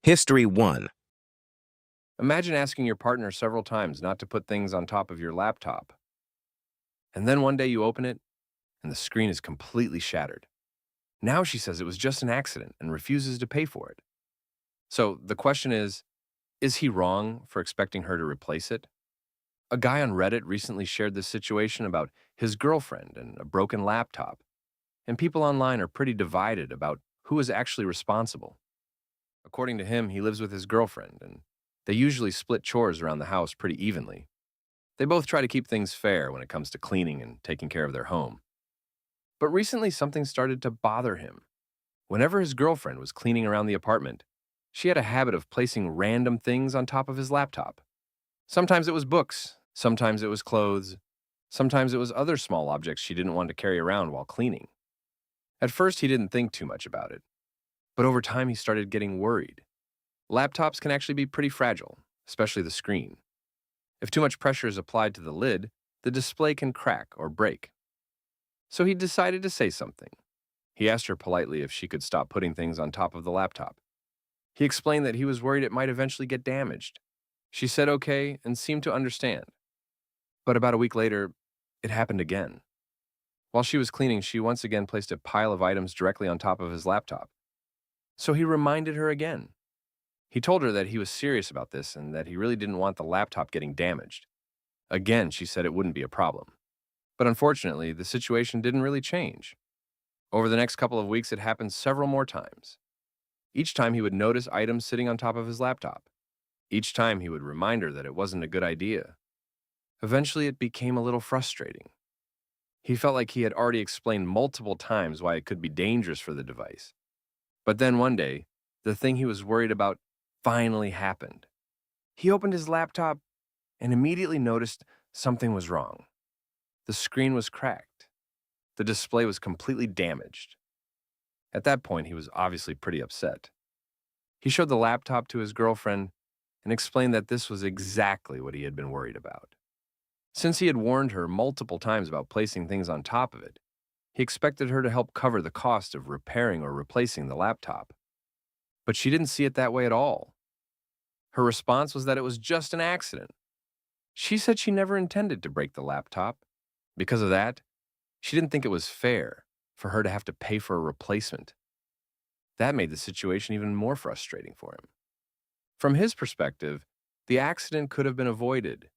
History 1. Imagine asking your partner several times not to put things on top of your laptop. And then one day you open it and the screen is completely shattered. Now she says it was just an accident and refuses to pay for it. So the question is he wrong for expecting her to replace it? A guy on Reddit recently shared this situation about his girlfriend and a broken laptop. And people online are pretty divided about who is actually responsible. According to him, he lives with his girlfriend and they usually split chores around the house pretty evenly. They both try to keep things fair when it comes to cleaning and taking care of their home. But recently, something started to bother him. Whenever his girlfriend was cleaning around the apartment, she had a habit of placing random things on top of his laptop. Sometimes it was books, sometimes it was clothes, sometimes it was other small objects she didn't want to carry around while cleaning. At first, he didn't think too much about it, but over time, he started getting worried. Laptops can actually be pretty fragile, especially the screen. If too much pressure is applied to the lid, the display can crack or break. So he decided to say something. He asked her politely if she could stop putting things on top of the laptop. He explained that he was worried it might eventually get damaged. She said okay and seemed to understand. But about a week later, it happened again. While she was cleaning, she once again placed a pile of items directly on top of his laptop. So he reminded her again. He told her that he was serious about this and that he really didn't want the laptop getting damaged. Again, she said it wouldn't be a problem. But unfortunately, the situation didn't really change. Over the next couple of weeks, it happened several more times. Each time he would notice items sitting on top of his laptop. Each time he would remind her that it wasn't a good idea. Eventually, it became a little frustrating. He felt like he had already explained multiple times why it could be dangerous for the device. But then one day, the thing he was worried about finally happened. He opened his laptop and immediately noticed something was wrong. The screen was cracked. The display was completely damaged. At that point, he was obviously pretty upset. He showed the laptop to his girlfriend and explained that this was exactly what he had been worried about. Since he had warned her multiple times about placing things on top of it, he expected her to help cover the cost of repairing or replacing the laptop. But she didn't see it that way at all. Her response was that it was just an accident. She said she never intended to break the laptop. Because of that, she didn't think it was fair for her to have to pay for a replacement. That made the situation even more frustrating for him. From his perspective, the accident could have been avoided.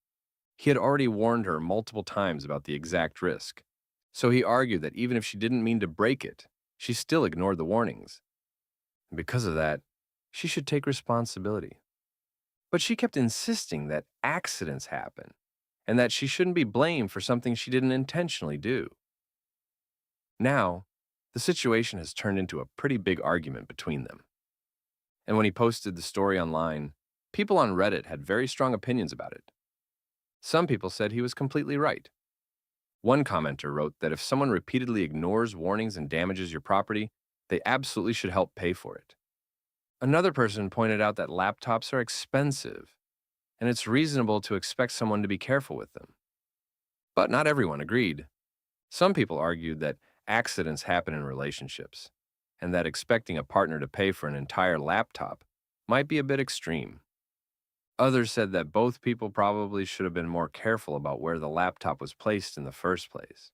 He had already warned her multiple times about the exact risk. So he argued that even if she didn't mean to break it, she still ignored the warnings. And because of that, she should take responsibility. But she kept insisting that accidents happen and that she shouldn't be blamed for something she didn't intentionally do. Now, the situation has turned into a pretty big argument between them. And when he posted the story online, people on Reddit had very strong opinions about it. Some people said he was completely right. One commenter wrote that if someone repeatedly ignores warnings and damages your property, they absolutely should help pay for it. Another person pointed out that laptops are expensive, and it's reasonable to expect someone to be careful with them. But not everyone agreed. Some people argued that accidents happen in relationships, and that expecting a partner to pay for an entire laptop might be a bit extreme. Others said that both people probably should have been more careful about where the laptop was placed in the first place.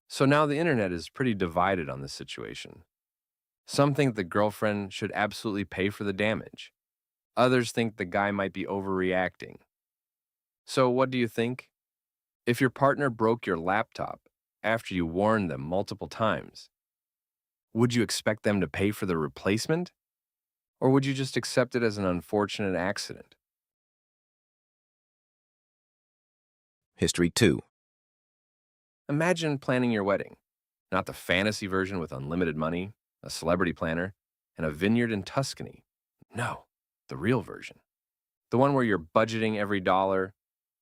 So now the internet is pretty divided on this situation. Some think the girlfriend should absolutely pay for the damage. Others think the guy might be overreacting. So what do you think? If your partner broke your laptop after you warned them multiple times, would you expect them to pay for the replacement? Or would you just accept it as an unfortunate accident? History 2. Imagine planning your wedding. Not the fantasy version with unlimited money, a celebrity planner, and a vineyard in Tuscany. No, the real version. The one where you're budgeting every dollar,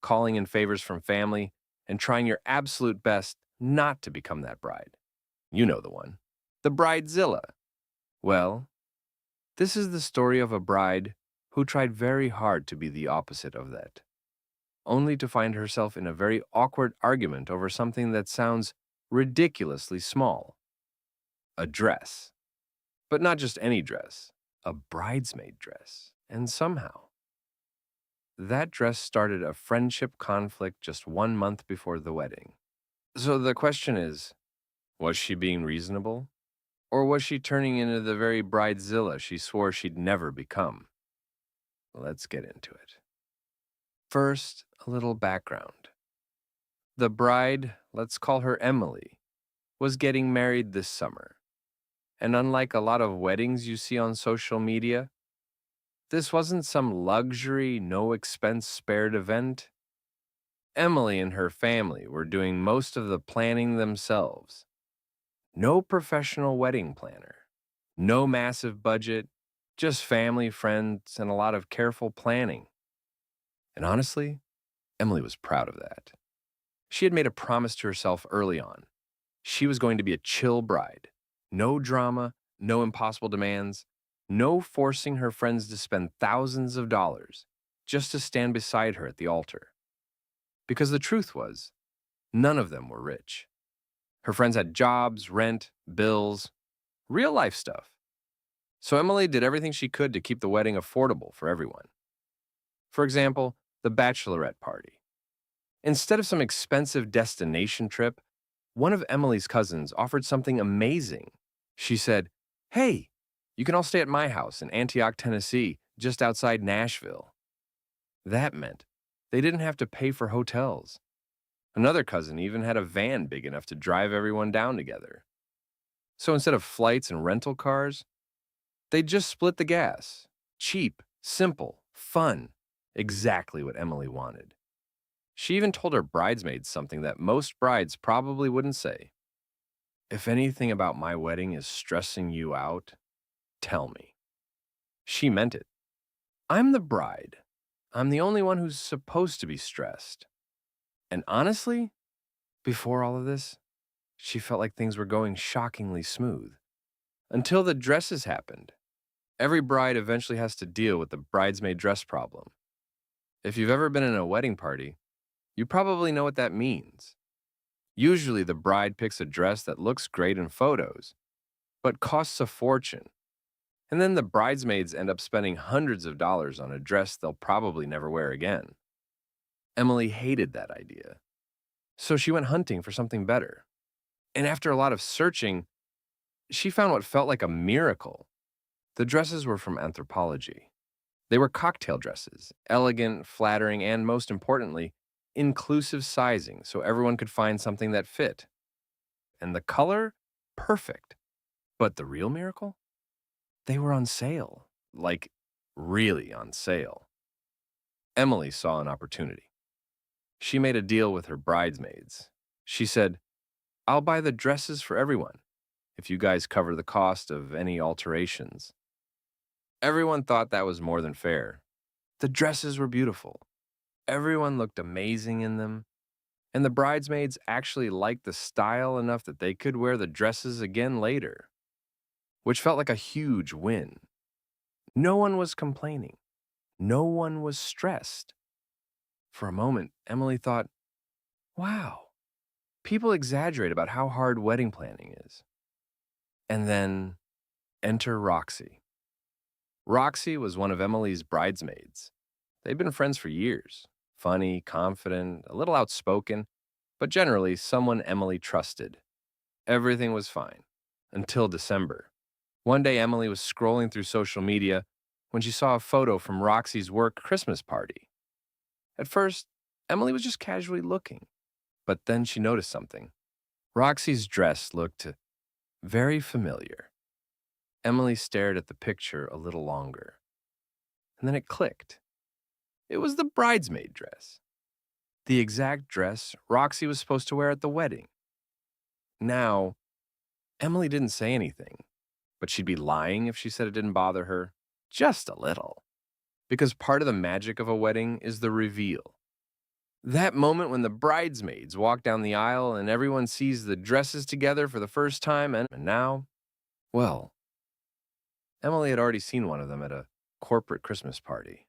calling in favors from family, and trying your absolute best not to become that bride. You know the one. The bridezilla. Well, this is the story of a bride who tried very hard to be the opposite of that, only to find herself in a very awkward argument over something that sounds ridiculously small. A dress. But not just any dress. a bridesmaid dress. And somehow, that dress started a friendship conflict just 1 month before the wedding. So the question is, was she being reasonable? Or was she turning into the very bridezilla she swore she'd never become? Let's get into it. First, a little background. The bride, let's call her Emily, was getting married this summer. And unlike a lot of weddings you see on social media, this wasn't some luxury, no expense spared event. Emily and her family were doing most of the planning themselves. No professional wedding planner, no massive budget, just family, friends, and a lot of careful planning. And honestly, Emily was proud of that. She had made a promise to herself early on. She was going to be a chill bride. No drama, no impossible demands, no forcing her friends to spend thousands of dollars just to stand beside her at the altar. Because the truth was, none of them were rich. Her friends had jobs, rent, bills, real life stuff. So Emily did everything she could to keep the wedding affordable for everyone. For example, the bachelorette party. Instead of some expensive destination trip, one of Emily's cousins offered something amazing. She said, "Hey, you can all stay at my house in Antioch, Tennessee, just outside Nashville." That meant they didn't have to pay for hotels. Another cousin even had a van big enough to drive everyone down together. So instead of flights and rental cars, they just split the gas. Cheap, simple, fun. Exactly what Emily wanted. She even told her bridesmaids something that most brides probably wouldn't say. "If anything about my wedding is stressing you out, tell me." She meant it. I'm the bride. I'm the only one who's supposed to be stressed. And honestly, before all of this, she felt like things were going shockingly smooth. Until the dresses happened. Every bride eventually has to deal with the bridesmaid dress problem. If you've ever been in a wedding party, you probably know what that means. Usually the bride picks a dress that looks great in photos, but costs a fortune. And then the bridesmaids end up spending hundreds of dollars on a dress they'll probably never wear again. Emily hated that idea. So she went hunting for something better. And after a lot of searching, she found what felt like a miracle. The dresses were from Anthropology. They were cocktail dresses, elegant, flattering, and most importantly, inclusive sizing so everyone could find something that fit. And the color? Perfect. But the real miracle? They were on sale. Like, really on sale. Emily saw an opportunity. She made a deal with her bridesmaids. She said, "I'll buy the dresses for everyone if you guys cover the cost of any alterations." Everyone thought that was more than fair. The dresses were beautiful. Everyone looked amazing in them. And the bridesmaids actually liked the style enough that they could wear the dresses again later, which felt like a huge win. No one was complaining. No one was stressed. For a moment, Emily thought, wow, people exaggerate about how hard wedding planning is. And then enter Roxy. Roxy was one of Emily's bridesmaids. They'd been friends for years. Funny, confident, a little outspoken, but generally someone Emily trusted. Everything was fine. Until December. One day, Emily was scrolling through social media when she saw a photo from Roxy's work Christmas party. At first, Emily was just casually looking, but then she noticed something. Roxy's dress looked very familiar. Emily stared at the picture a little longer, and then it clicked. It was the bridesmaid dress. The exact dress Roxy was supposed to wear at the wedding. Now, Emily didn't say anything, but she'd be lying if she said it didn't bother her. Just a little. Because part of the magic of a wedding is the reveal. That moment when the bridesmaids walk down the aisle and everyone sees the dresses together for the first time, and now, well, Emily had already seen one of them at a corporate Christmas party.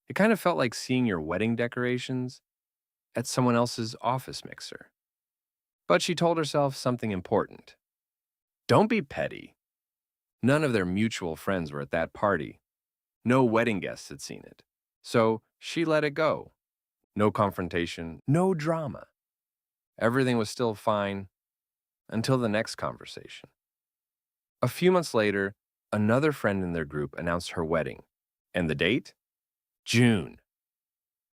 It kind of felt like seeing your wedding decorations at someone else's office mixer. But she told herself something important. Don't be petty. None of their mutual friends were at that party. No wedding guests had seen it. So she let it go. No confrontation, no drama. Everything was still fine until the next conversation. A few months later, another friend in their group announced her wedding. And the date? June.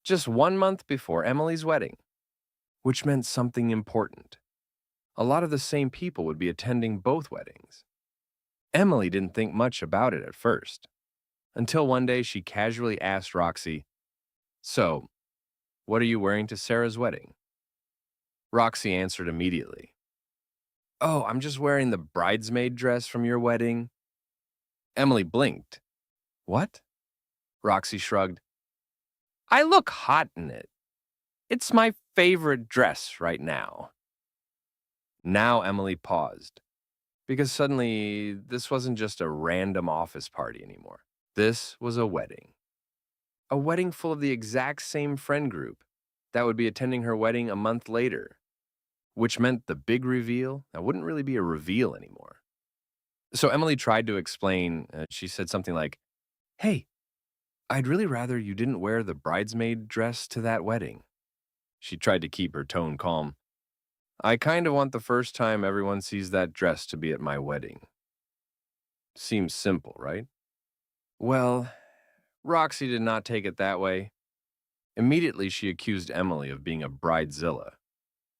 Just 1 month before Emily's wedding, which meant something important. A lot of the same people would be attending both weddings. Emily didn't think much about it at first, until one day she casually asked Roxy, "So, what are you wearing to Sarah's wedding?" Roxy answered immediately, "Oh, I'm just wearing the bridesmaid dress from your wedding." Emily blinked. "What?" Roxy shrugged. "I look hot in it. It's my favorite dress right now." Now Emily paused, because suddenly this wasn't just a random office party anymore. This was a wedding. A wedding full of the exact same friend group that would be attending her wedding a month later, which meant the big reveal that wouldn't really be a reveal anymore. So Emily tried to explain. She said something like, "Hey, I'd really rather you didn't wear the bridesmaid dress to that wedding." She tried to keep her tone calm. "I kind of want the first time everyone sees that dress to be at my wedding." Seems simple, right? Well, Roxy did not take it that way. Immediately, she accused Emily of being a bridezilla.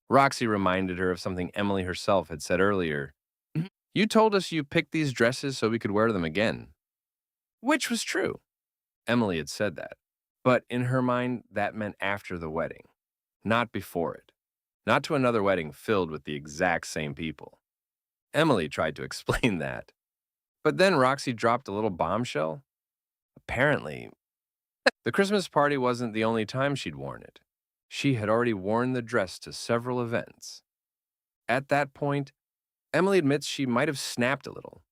Roxy reminded her of something Emily herself had said earlier. "You told us you picked these dresses so we could wear them again." Which was true. Emily had said that. But in her mind, that meant after the wedding, not before it. Not to another wedding filled with the exact same people. Emily tried to explain that. But then Roxy dropped a little bombshell. Apparently, the Christmas party wasn't the only time she'd worn it. She had already worn the dress to several events. At that point, Emily admits she might have snapped a little.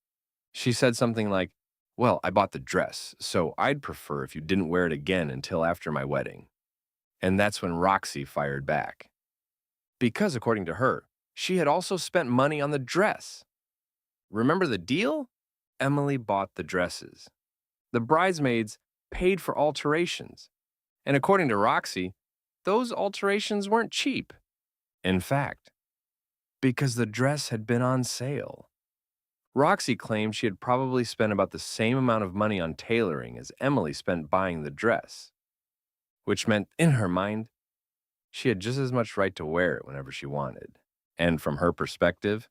She said something like, "Well, I bought the dress, so I'd prefer if you didn't wear it again until after my wedding." And that's when Roxy fired back. Because, according to her, she had also spent money on the dress. Remember the deal? Emily bought the dresses. The bridesmaids paid for alterations. And according to Roxy, those alterations weren't cheap. In fact, because the dress had been on sale. Roxy claimed she had probably spent about the same amount of money on tailoring as Emily spent buying the dress, which meant, in her mind, she had just as much right to wear it whenever she wanted. And from her perspective,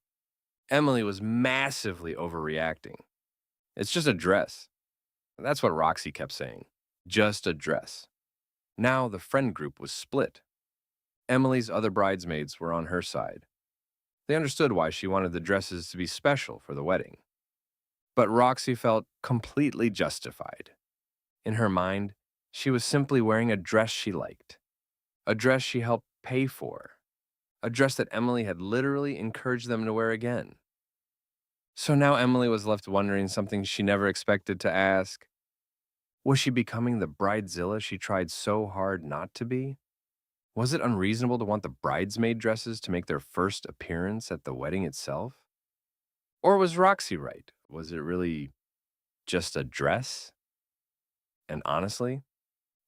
Emily was massively overreacting. It's just a dress. That's what Roxy kept saying. Just a dress. Now the friend group was split. Emily's other bridesmaids were on her side. They understood why she wanted the dresses to be special for the wedding. But Roxy felt completely justified. In her mind, she was simply wearing a dress she liked, a dress she helped pay for, a dress that Emily had literally encouraged them to wear again. So now Emily was left wondering something she never expected to ask. Was she becoming the bridezilla she tried so hard not to be? Was it unreasonable to want the bridesmaid dresses to make their first appearance at the wedding itself? Or was Roxy right? Was it really just a dress? And honestly,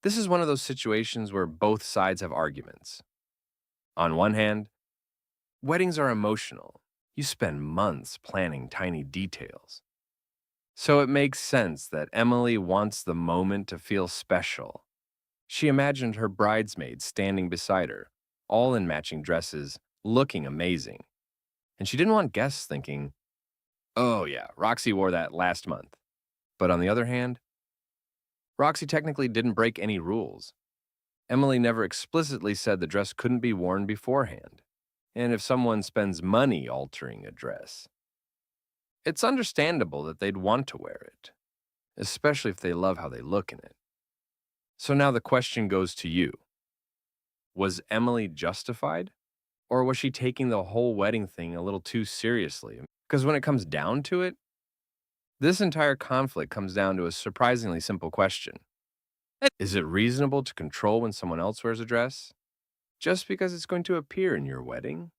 this is one of those situations where both sides have arguments. On one hand, weddings are emotional. You spend months planning tiny details. So it makes sense that Emily wants the moment to feel special. She imagined her bridesmaids standing beside her, all in matching dresses, looking amazing. And she didn't want guests thinking, "Oh yeah, Roxy wore that last month." But on the other hand, Roxy technically didn't break any rules. Emily never explicitly said the dress couldn't be worn beforehand. And if someone spends money altering a dress, it's understandable that they'd want to wear it, especially if they love how they look in it. So now the question goes to you. Was Emily justified? Or was she taking the whole wedding thing a little too seriously? Because when it comes down to it, this entire conflict comes down to a surprisingly simple question. Is it reasonable to control when someone else wears a dress just because it's going to appear in your wedding?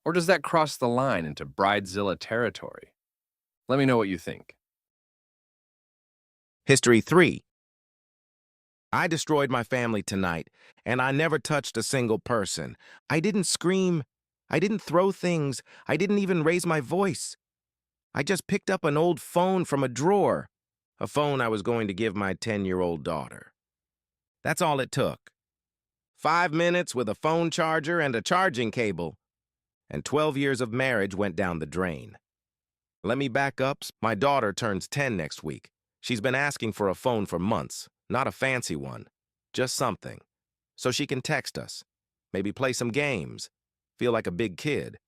Or does that cross the line into bridezilla territory? Let me know what you think. History 3. I destroyed my family tonight, and I never touched a single person. I didn't scream. I didn't throw things. I didn't even raise my voice. I just picked up an old phone from a drawer, a phone I was going to give my 10-year-old daughter. That's all it took. 5 minutes with a phone charger and a charging cable, and 12 years of marriage went down the drain. Let me back up. My daughter turns 10 next week. She's been asking for a phone for months, not a fancy one, just something, so she can text us, maybe play some games, feel like a big kid.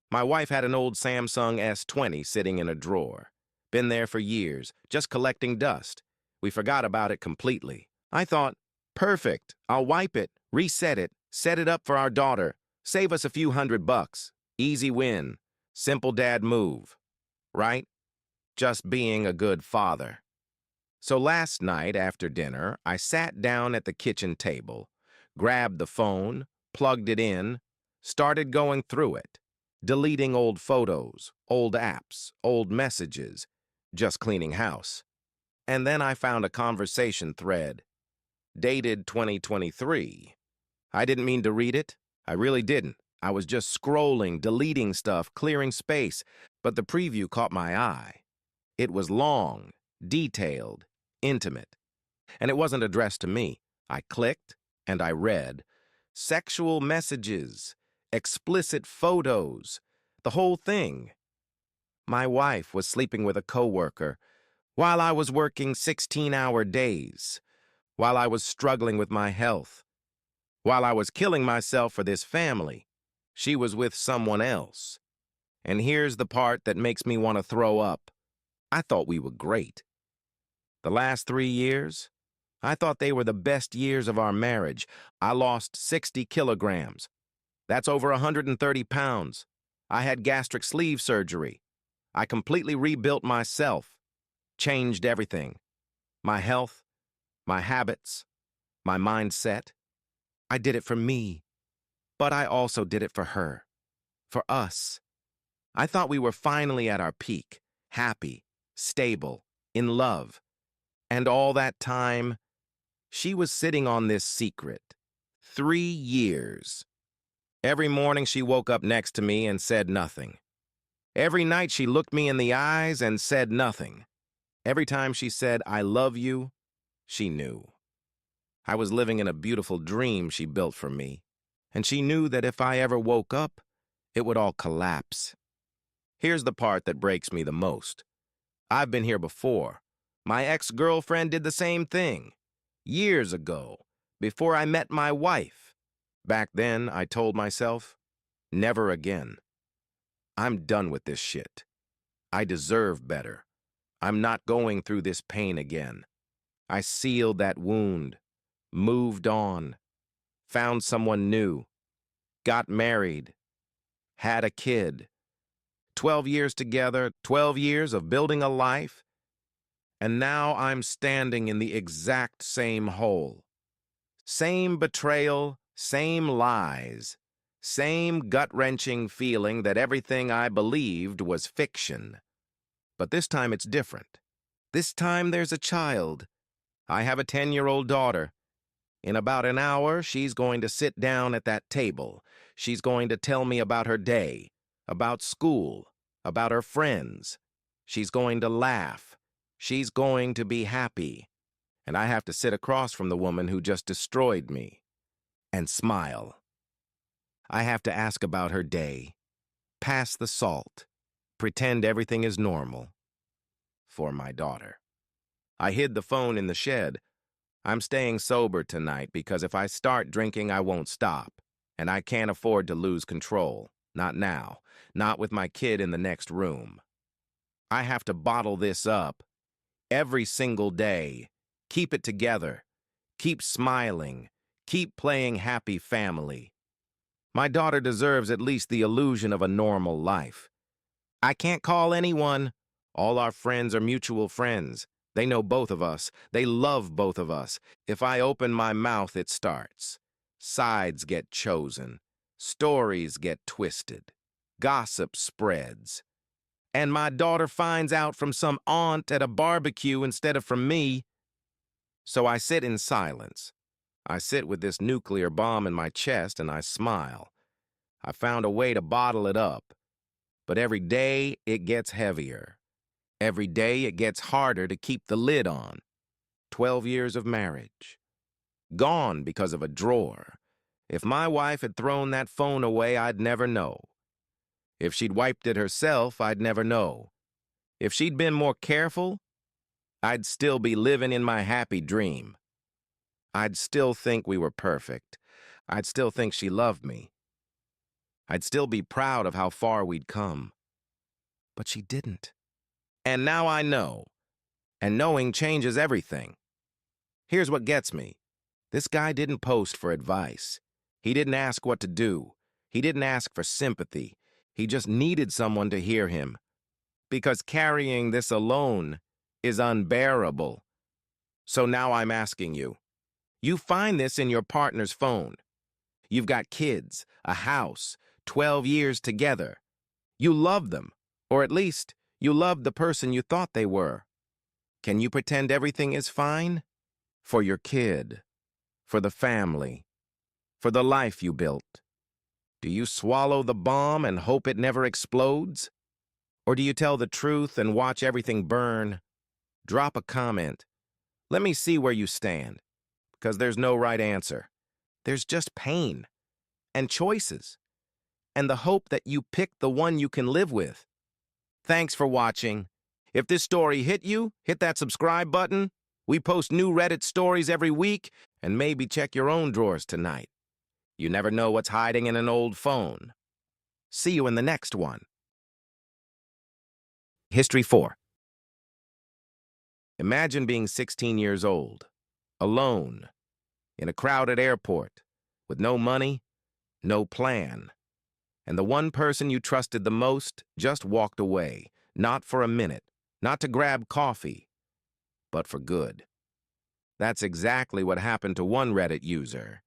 My wife had an old Samsung S20 sitting in a drawer. Been there for years, just collecting dust. We forgot about it completely. I thought, perfect, I'll wipe it, reset it, set it up for our daughter, save us a few $100. Easy win. Simple dad move. Right? Just being a good father. So last night after dinner, I sat down at the kitchen table, grabbed the phone, plugged it in, started going through it, deleting old photos, old apps, old messages, just cleaning house. And then I found a conversation thread, dated 2023. I didn't mean to read it. I really didn't. I was just scrolling, deleting stuff, clearing space, but the preview caught my eye. It was long, detailed, intimate, and it wasn't addressed to me. I clicked, and I read. Sexual messages, explicit photos, the whole thing. My wife was sleeping with a coworker while I was working 16-hour days, while I was struggling with my health, while I was killing myself for this family. She was with someone else. And here's the part that makes me want to throw up. I thought we were great. The last 3 years, I thought they were the best years of our marriage. I lost 60 kilograms. That's over 130 pounds. I had gastric sleeve surgery. I completely rebuilt myself, changed everything. My health, my habits, my mindset. I did it for me, but I also did it for her, for us. I thought we were finally at our peak, happy, stable, in love. And all that time, she was sitting on this secret. 3 years. Every morning she woke up next to me and said nothing. Every night she looked me in the eyes and said nothing. Every time she said, I love you, she knew. I was living in a beautiful dream she built for me, and she knew that if I ever woke up, it would all collapse. Here's the part that breaks me the most. I've been here before. My ex-girlfriend did the same thing. Years ago, before I met my wife. Back then, I told myself, never again. I'm done with this shit. I deserve better. I'm not going through this pain again. I sealed that wound, moved on, found someone new, got married, had a kid. 12 years together, 12 years of building a life, and now I'm standing in the exact same hole. Same betrayal, same lies, same gut-wrenching feeling that everything I believed was fiction. But this time it's different. This time there's a child. I have a 10-year-old daughter. In about an hour, she's going to sit down at that table. She's going to tell me about her day, about school, about her friends. She's going to laugh. She's going to be happy. And I have to sit across from the woman who just destroyed me and smile. I have to ask about her day, pass the salt, pretend everything is normal for my daughter. I hid the phone in the shed. I'm staying sober tonight because if I start drinking, I won't stop. And I can't afford to lose control. Not now. Not with my kid in the next room. I have to bottle this up every single day. Keep it together. Keep smiling. Keep playing happy family. My daughter deserves at least the illusion of a normal life. I can't call anyone. All our friends are mutual friends. They know both of us. They love both of us. If I open my mouth, it starts. Sides get chosen. Stories get twisted. Gossip spreads. and my daughter finds out from some aunt at a barbecue instead of from me. So I sit in silence. I sit with this nuclear bomb in my chest and I smile. I found a way to bottle it up, but every day it gets heavier. Every day it gets harder to keep the lid on. 12 years of marriage. Gone because of a drawer. If my wife had thrown that phone away, I'd never know. If she'd wiped it herself, I'd never know. If she'd been more careful, I'd still be living in my happy dream. I'd still think we were perfect. I'd still think she loved me. I'd still be proud of how far we'd come. But she didn't. And now I know. And knowing changes everything. Here's what gets me. This guy didn't post for advice. He didn't ask what to do. He didn't ask for sympathy. He just needed someone to hear him. Because carrying this alone is unbearable. So now I'm asking you. You find this in your partner's phone. You've got kids, a house, 12 years together. You love them, or at least you loved the person you thought they were. Can you pretend everything is fine? For your kid, for the family, for the life you built. Do you swallow the bomb and hope it never explodes? Or do you tell the truth and watch everything burn? Drop a comment. Let me see where you stand, because there's no right answer. There's just pain and choices and the hope that you pick the one you can live with. Thanks for watching. If this story hit you, hit that subscribe button. We post new Reddit stories every week, and maybe check your own drawers tonight. You never know what's hiding in an old phone. See you in the next one. History 4. Imagine being 16 years old, alone, in a crowded airport, with no money, no plan. And the one person you trusted the most just walked away, not for a minute, not to grab coffee, but for good. That's exactly what happened to one Reddit user.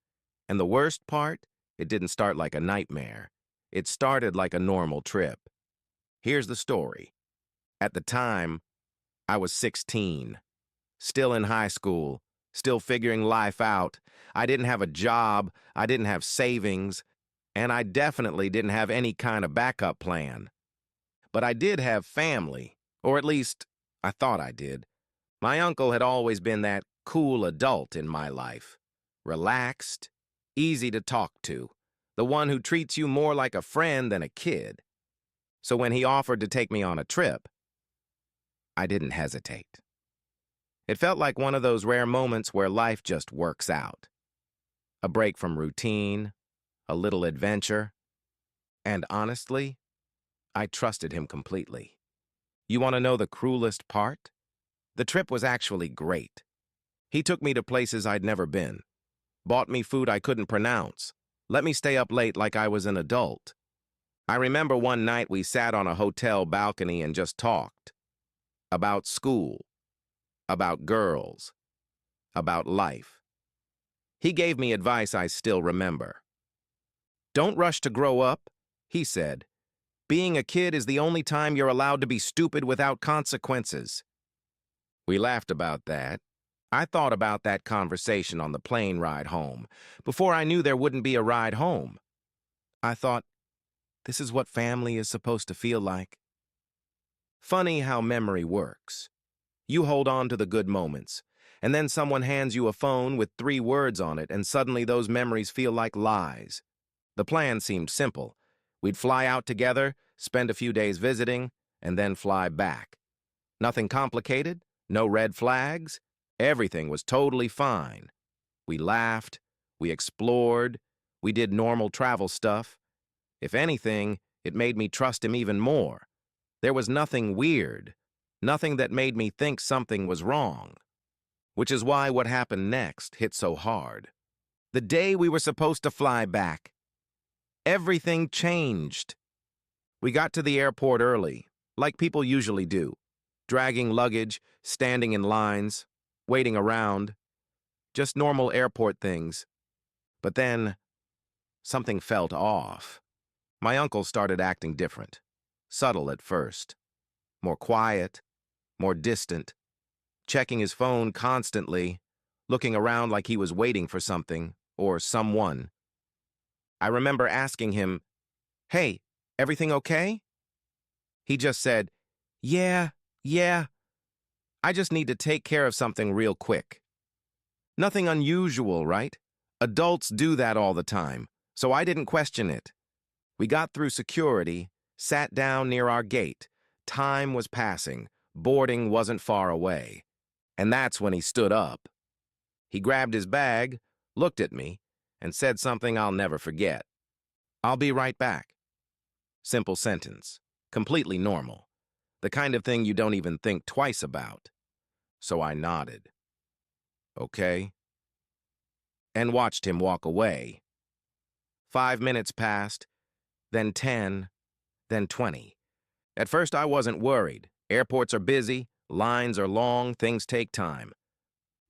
And the worst part, it didn't start like a nightmare. It started like a normal trip. Here's the story. At the time, I was 16, still in high school, still figuring life out. I didn't have a job, I didn't have savings, and I definitely didn't have any kind of backup plan. But I did have family, or at least I thought I did. My uncle had always been that cool adult in my life. Relaxed, easy to talk to, the one who treats you more like a friend than a kid. So when he offered to take me on a trip, I didn't hesitate. It felt like one of those rare moments where life just works out. A break from routine, a little adventure, and honestly, I trusted him completely. You want to know the cruelest part? The trip was actually great. He took me to places I'd never been, bought me food I couldn't pronounce, let me stay up late like I was an adult. I remember one night we sat on a hotel balcony and just talked. About school, about girls, about life. He gave me advice I still remember. Don't rush to grow up, he said. Being a kid is the only time you're allowed to be stupid without consequences. We laughed about that. I thought about that conversation on the plane ride home, before I knew there wouldn't be a ride home. I thought, this is what family is supposed to feel like. Funny how memory works. You hold on to the good moments, and then someone hands you a phone with 3 words on it, and suddenly those memories feel like lies. The plan seemed simple. We'd fly out together, spend a few days visiting, and then fly back. Nothing complicated, no red flags. Everything was totally fine. We laughed, we explored, we did normal travel stuff. If anything, it made me trust him even more. There was nothing weird, nothing that made me think something was wrong. Which is why what happened next hit so hard. The day we were supposed to fly back, everything changed. We got to the airport early, like people usually do, dragging luggage, standing in lines, waiting around, just normal airport things. But then, something felt off. My uncle started acting different, subtle at first. more quiet, more distant, checking his phone constantly, looking around like he was waiting for something or someone. I remember asking him, "Hey, everything okay?" He just said, "Yeah, yeah, I just need to take care of something real quick." Nothing unusual, right? Adults do that all the time, so I didn't question it. We got through security, sat down near our gate. Time was passing. Boarding wasn't far away. And that's when he stood up. He grabbed his bag, looked at me, and said something I'll never forget. "I'll be right back." Simple sentence. Completely normal. The kind of thing you don't even think twice about. So I nodded. Okay. And watched him walk away. 5 minutes passed, then 10, then 20. At first, I wasn't worried. Airports are busy, lines are long, things take time.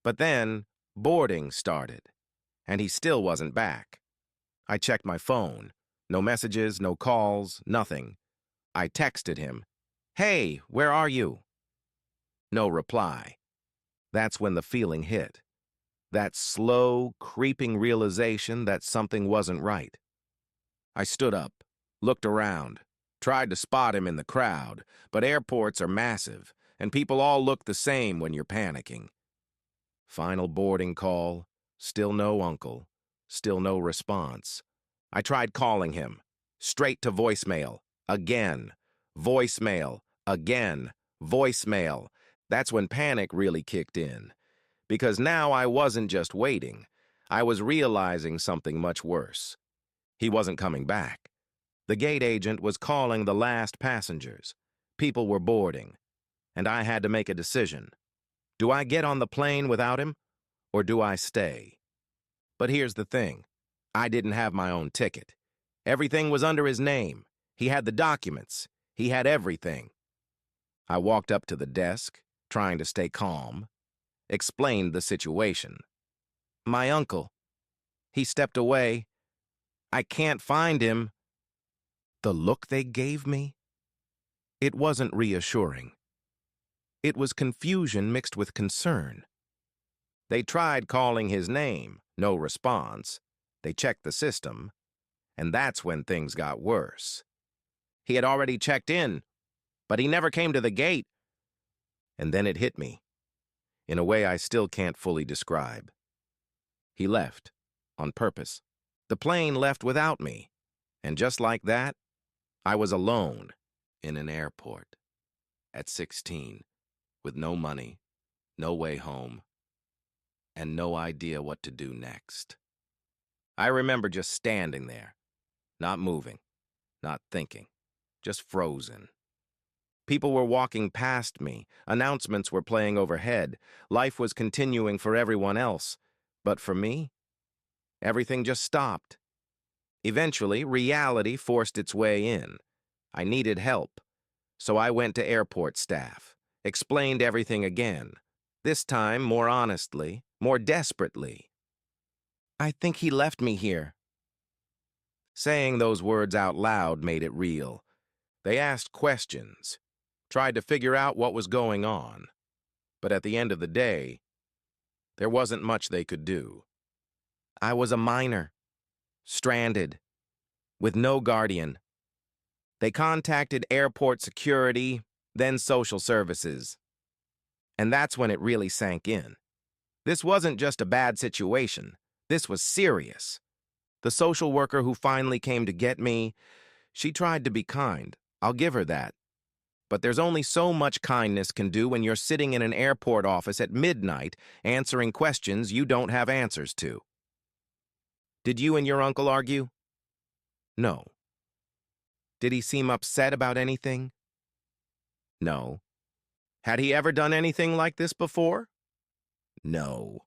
But then, boarding started, and he still wasn't back. I checked my phone. No messages, no calls, nothing. I texted him, "Hey, where are you?" No reply. That's when the feeling hit. That slow, creeping realization that something wasn't right. I stood up, looked around, tried to spot him in the crowd, but airports are massive, and people all look the same when you're panicking. Final boarding call, still no uncle, still no response. I tried calling him, straight to voicemail, again, voicemail, again, voicemail. That's when panic really kicked in, because now I wasn't just waiting, I was realizing something much worse. He wasn't coming back. The gate agent was calling the last passengers. People were boarding, and I had to make a decision. Do I get on the plane without him, or do I stay? But here's the thing. I didn't have my own ticket. Everything was under his name. He had the documents. He had everything. I walked up to the desk, trying to stay calm, explained the situation. "My uncle. He stepped away. I can't find him." The look they gave me? It wasn't reassuring. It was confusion mixed with concern. They tried calling his name, no response. They checked the system, and that's when things got worse. He had already checked in, but he never came to the gate. And then it hit me, in a way I still can't fully describe. He left, on purpose. The plane left without me, and just like that, I was alone in an airport at 16, with no money, no way home, and no idea what to do next. I remember just standing there, not moving, not thinking, just frozen. People were walking past me, announcements were playing overhead, life was continuing for everyone else, but for me, everything just stopped. Eventually, reality forced its way in. I needed help, so I went to airport staff, explained everything again, this time more honestly, more desperately. "I think he left me here." Saying those words out loud made it real. They asked questions, tried to figure out what was going on. But at the end of the day, there wasn't much they could do. I was a minor, stranded, with no guardian. They contacted airport security, then social services. And that's when it really sank in. This wasn't just a bad situation. This was serious. The social worker who finally came to get me, she tried to be kind. I'll give her that. But there's only so much kindness can do when you're sitting in an airport office at midnight answering questions you don't have answers to. Did you and your uncle argue? No. Did he seem upset about anything? No. Had he ever done anything like this before? No.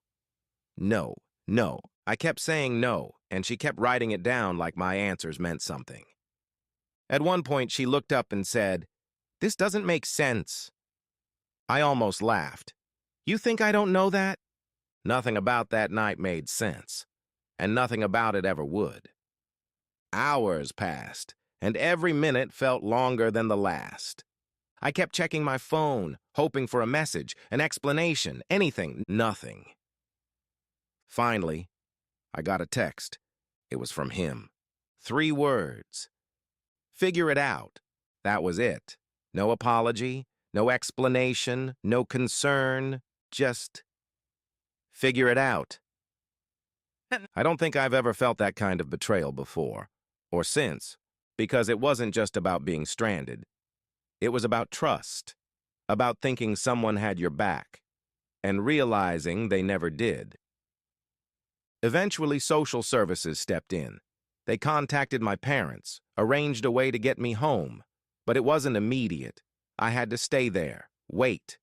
No. No. I kept saying no, and she kept writing it down like my answers meant something. At one point, she looked up and said, "This doesn't make sense." I almost laughed. "You think I don't know that?" Nothing about that night made sense, and nothing about it ever would. Hours passed, and every minute felt longer than the last. I kept checking my phone, hoping for a message, an explanation, anything, nothing. Finally, I got a text. It was from him. 3 words. Figure it out. That was it. No apology, no explanation, no concern, just figure it out. I don't think I've ever felt that kind of betrayal before, or since, because it wasn't just about being stranded. It was about trust, about thinking someone had your back, and realizing they never did. Eventually, social services stepped in. They contacted my parents, arranged a way to get me home, but it wasn't immediate. I had to stay there, wait,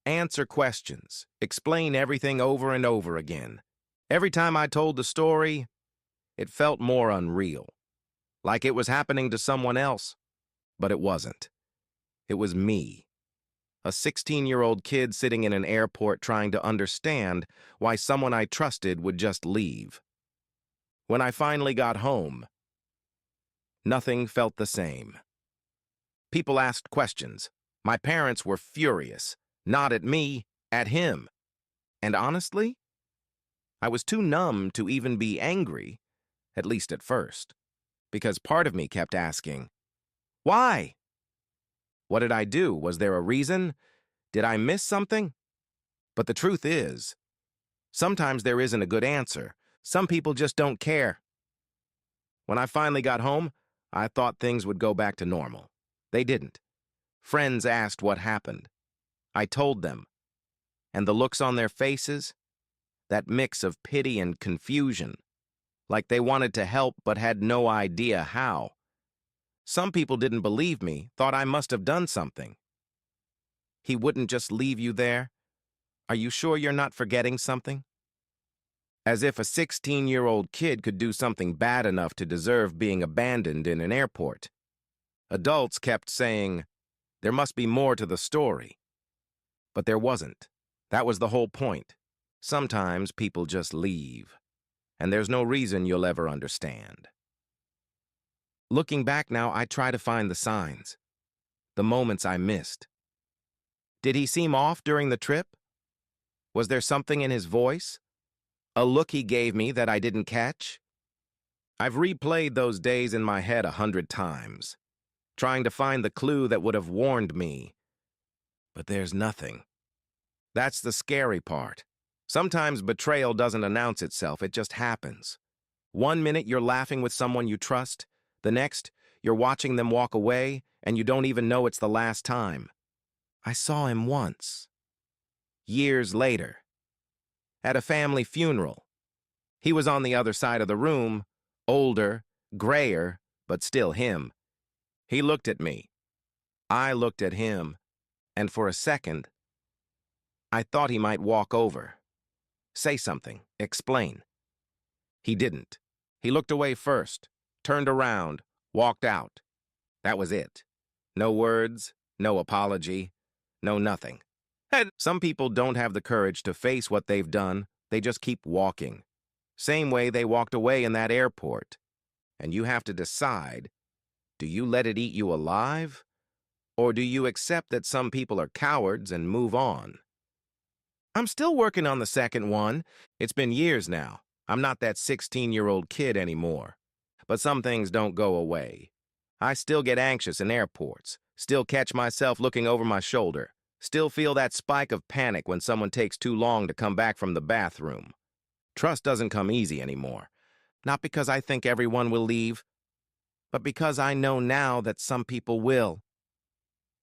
answer questions, explain everything over and over again. Every time I told the story, it felt more unreal, like it was happening to someone else, but it wasn't. It was me, a 16-year-old kid sitting in an airport trying to understand why someone I trusted would just leave. When I finally got home, nothing felt the same. People asked questions. My parents were furious, not at me, at him. And honestly, I was too numb to even be angry, at least at first, because part of me kept asking, why? What did I do? Was there a reason? Did I miss something? But the truth is, sometimes there isn't a good answer. Some people just don't care. When I finally got home, I thought things would go back to normal. They didn't. Friends asked what happened. I told them. And the looks on their faces, that mix of pity and confusion, like they wanted to help but had no idea how. Some people didn't believe me, thought I must have done something. He wouldn't just leave you there? Are you sure you're not forgetting something? As if a 16-year-old kid could do something bad enough to deserve being abandoned in an airport. Adults kept saying, there must be more to the story. But there wasn't. That was the whole point. Sometimes people just leave, and there's no reason you'll ever understand. Looking back now, I try to find the signs, the moments I missed. Did he seem off during the trip? Was there something in his voice? A look he gave me that I didn't catch? I've replayed those days in my head 100 times, trying to find the clue that would have warned me. But there's nothing. That's the scary part. Sometimes betrayal doesn't announce itself, it just happens. One minute you're laughing with someone you trust, the next you're watching them walk away and you don't even know it's the last time. I saw him once. Years later. At a family funeral. He was on the other side of the room, older, grayer, but still him. He looked at me. I looked at him, and for a second, I thought he might walk over. Say something, explain. He didn't. He looked away first, turned around, walked out. That was it. No words, no apology, no nothing. Some people don't have the courage to face what they've done, they just keep walking. Same way they walked away in that airport. And you have to decide, do you let it eat you alive? Or do you accept that some people are cowards and move on? I'm still working on the second one. It's been years now. I'm not that 16-year-old kid anymore. But some things don't go away. I still get anxious in airports, still catch myself looking over my shoulder, still feel that spike of panic when someone takes too long to come back from the bathroom. Trust doesn't come easy anymore. Not because I think everyone will leave, but because I know now that some people will.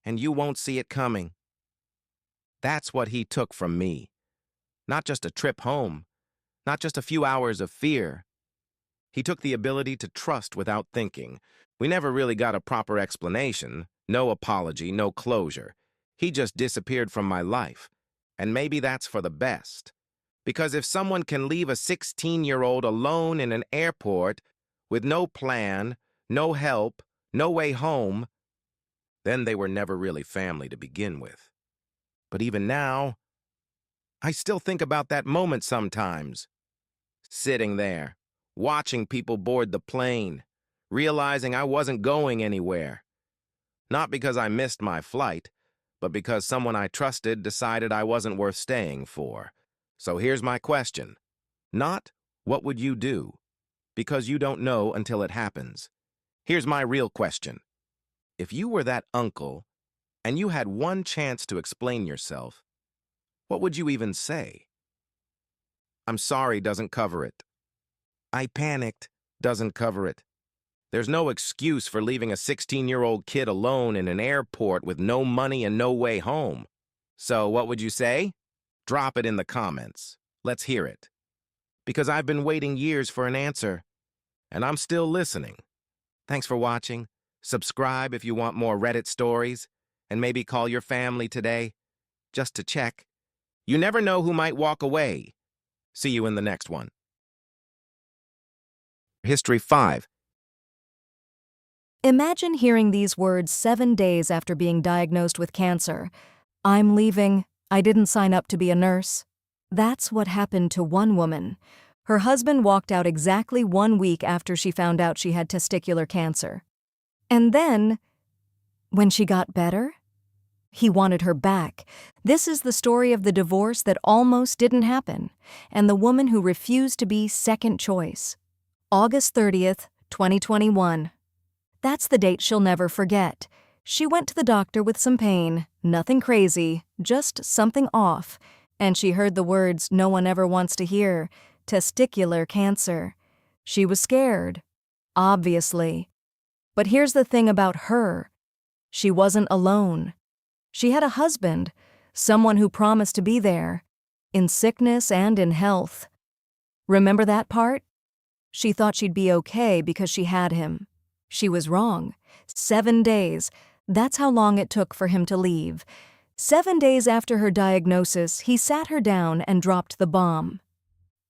And you won't see it coming. That's what he took from me. Not just a trip home, not just a few hours of fear. He took the ability to trust without thinking. We never really got a proper explanation, no apology, no closure. He just disappeared from my life. And maybe that's for the best. Because if someone can leave a 16-year-old alone in an airport with no plan, no help, no way home, then they were never really family to begin with. But even now, I still think about that moment sometimes. Sitting there, watching people board the plane, realizing I wasn't going anywhere. Not because I missed my flight, but because someone I trusted decided I wasn't worth staying for. So here's my question. Not, what would you do? Because you don't know until it happens. Here's my real question. If you were that uncle and you had one chance to explain yourself, what would you even say? I'm sorry doesn't cover it. I panicked doesn't cover it. There's no excuse for leaving a 16-year-old kid alone in an airport with no money and no way home. So what would you say? Drop it in the comments. Let's hear it. Because I've been waiting years for an answer, and I'm still listening. Thanks for watching. Subscribe if you want more Reddit stories, and maybe call your family today, just to check. You never know who might walk away. See you in the next one. History 5. Imagine hearing these words 7 days after being diagnosed with cancer. I'm leaving. I didn't sign up to be a nurse. That's what happened to one woman. Her husband walked out exactly 1 week after she found out she had testicular cancer. And then, when she got better, he wanted her back. This is the story of the divorce that almost didn't happen, and the woman who refused to be second choice. August 30th, 2021. That's the date she'll never forget. She went to the doctor with some pain, nothing crazy, just something off, and she heard the words no one ever wants to hear, testicular cancer. She was scared, obviously. But here's the thing about her. She wasn't alone. She had a husband, someone who promised to be there, in sickness and in health. Remember that part? She thought she'd be okay because she had him. She was wrong. 7 days. That's how long it took for him to leave. 7 days after her diagnosis, he sat her down and dropped the bomb.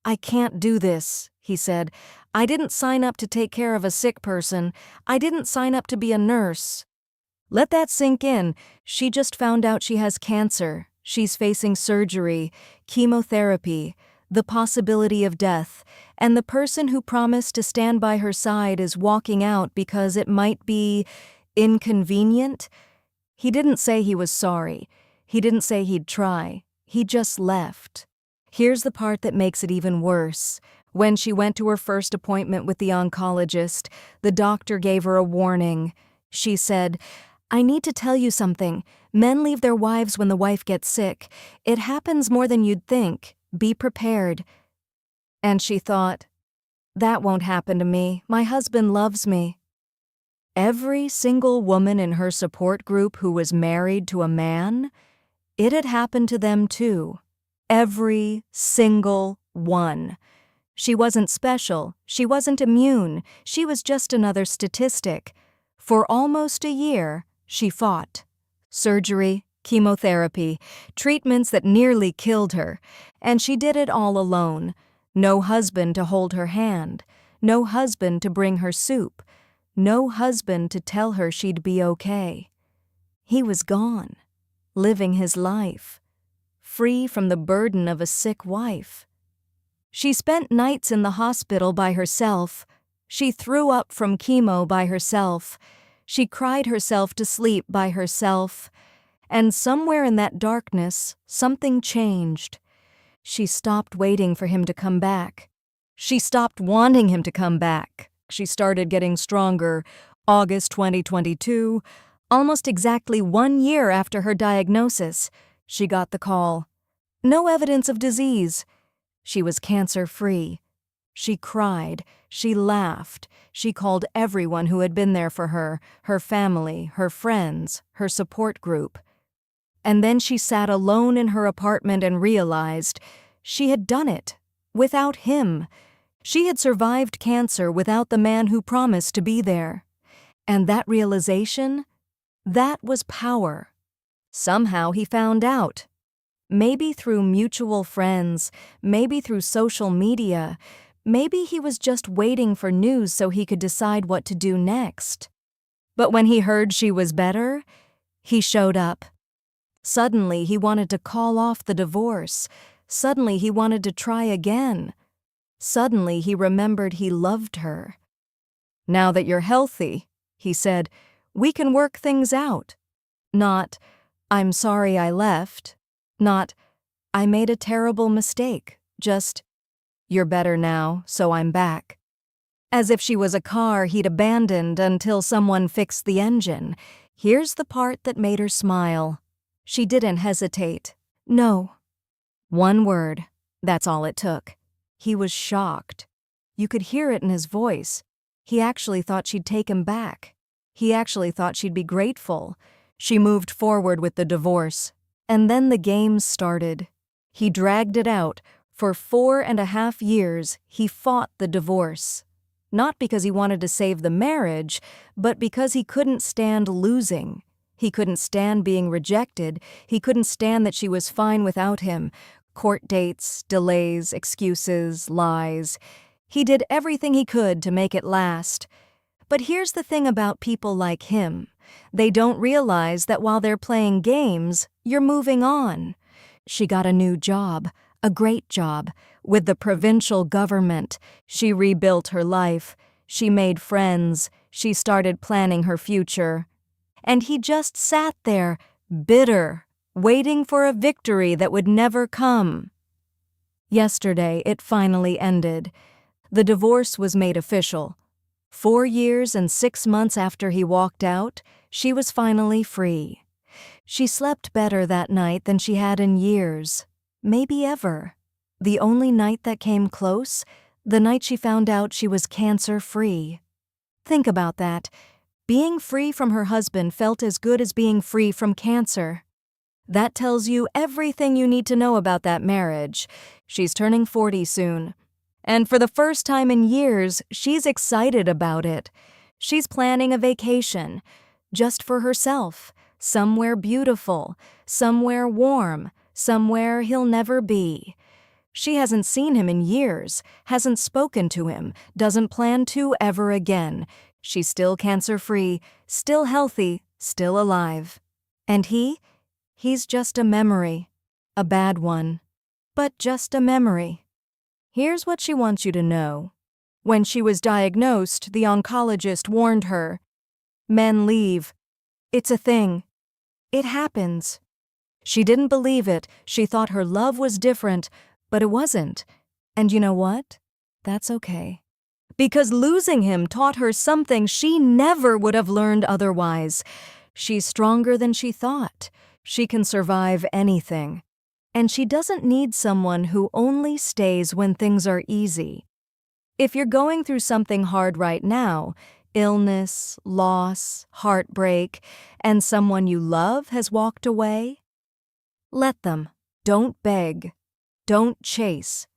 I can't do this, he said. I didn't sign up to take care of a sick person. I didn't sign up to be a nurse. Let that sink in. She just found out she has cancer. She's facing surgery, chemotherapy, the possibility of death, and the person who promised to stand by her side is walking out because it might be inconvenient. He didn't say he was sorry. He didn't say he'd try. He just left. Here's the part that makes it even worse. When she went to her first appointment with the oncologist, the doctor gave her a warning. She said, I need to tell you something. Men leave their wives when the wife gets sick. It happens more than you'd think. Be prepared. And she thought, that won't happen to me. My husband loves me. Every single woman in her support group who was married to a man, it had happened to them too. Every single one. She wasn't special. She wasn't immune. She was just another statistic. For almost a year, she fought. Surgery, chemotherapy, treatments that nearly killed her. And she did it all alone. No husband to hold her hand. No husband to bring her soup. No husband to tell her she'd be okay. He was gone, living his life, free from the burden of a sick wife. She spent nights in the hospital by herself. She threw up from chemo by herself. She cried herself to sleep by herself. And somewhere in that darkness, something changed. She stopped waiting for him to come back. She stopped wanting him to come back. She started getting stronger. August 2022, almost exactly 1 year after her diagnosis, she got the call. No evidence of disease. She was cancer-free. She cried. She laughed. She called everyone who had been there for her family, her friends, her support group. And then she sat alone in her apartment and realized she had done it without him. She had survived cancer without the man who promised to be there. And that realization, that was power. Somehow he found out. Maybe through mutual friends, maybe through social media, maybe he was just waiting for news so he could decide what to do next. But when he heard she was better, he showed up. Suddenly he wanted to call off the divorce. Suddenly he wanted to try again. Suddenly he remembered he loved her. Now that you're healthy, he said, we can work things out. Not, "I'm sorry I left." Not, "I made a terrible mistake." Just, "You're better now, so I'm back." As if she was a car he'd abandoned until someone fixed the engine. Here's the part that made her smile. She didn't hesitate. "No." One word. That's all it took. He was shocked. You could hear it in his voice. He actually thought she'd take him back. He actually thought she'd be grateful. She moved forward with the divorce. And then the games started. He dragged it out. For 4.5 years, he fought the divorce. Not because he wanted to save the marriage, but because he couldn't stand losing. He couldn't stand being rejected. He couldn't stand that she was fine without him. Court dates, delays, excuses, lies. He did everything he could to make it last. But here's the thing about people like him. They don't realize that while they're playing games, you're moving on. She got a new job, a great job, with the provincial government. She rebuilt her life. She made friends. She started planning her future. And he just sat there, bitter, waiting for a victory that would never come. Yesterday, it finally ended. The divorce was made official. 4 years and 6 months after he walked out, she was finally free. She slept better that night than she had in years, maybe ever. The only night that came close, the night she found out she was cancer-free. Think about that. Being free from her husband felt as good as being free from cancer. That tells you everything you need to know about that marriage. She's turning 40 soon. And for the first time in years, she's excited about it. She's planning a vacation, just for herself, somewhere beautiful, somewhere warm, somewhere he'll never be. She hasn't seen him in years, hasn't spoken to him, doesn't plan to ever again. She's still cancer-free, still healthy, still alive. And he's just a memory. A bad one. But just a memory. Here's what she wants you to know. When she was diagnosed, the oncologist warned her, "Men leave. It's a thing. It happens." She didn't believe it. She thought her love was different, but it wasn't. And you know what? That's okay. Because losing him taught her something she never would have learned otherwise. She's stronger than she thought. She can survive anything. And she doesn't need someone who only stays when things are easy. If you're going through something hard right now, illness, loss, heartbreak, and someone you love has walked away, let them. Don't beg. Don't chase.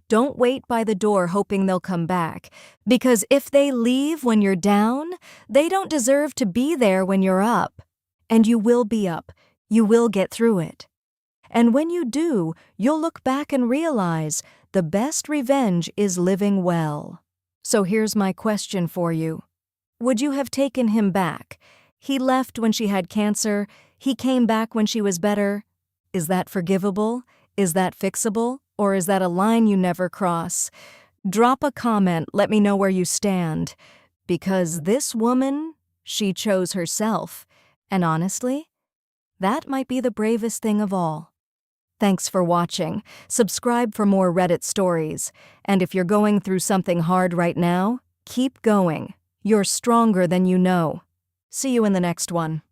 Don't wait by the door hoping they'll come back. Because if they leave when you're down, they don't deserve to be there when you're up. And you will be up. You will get through it. And when you do, you'll look back and realize the best revenge is living well. So here's my question for you. Would you have taken him back? He left when she had cancer. He came back when she was better. Is that forgivable? Is that fixable? Or is that a line you never cross? Drop a comment, let me know where you stand. Because this woman, she chose herself. And honestly, that might be the bravest thing of all. Thanks for watching. Subscribe for more Reddit stories. And if you're going through something hard right now, keep going. You're stronger than you know. See you in the next one.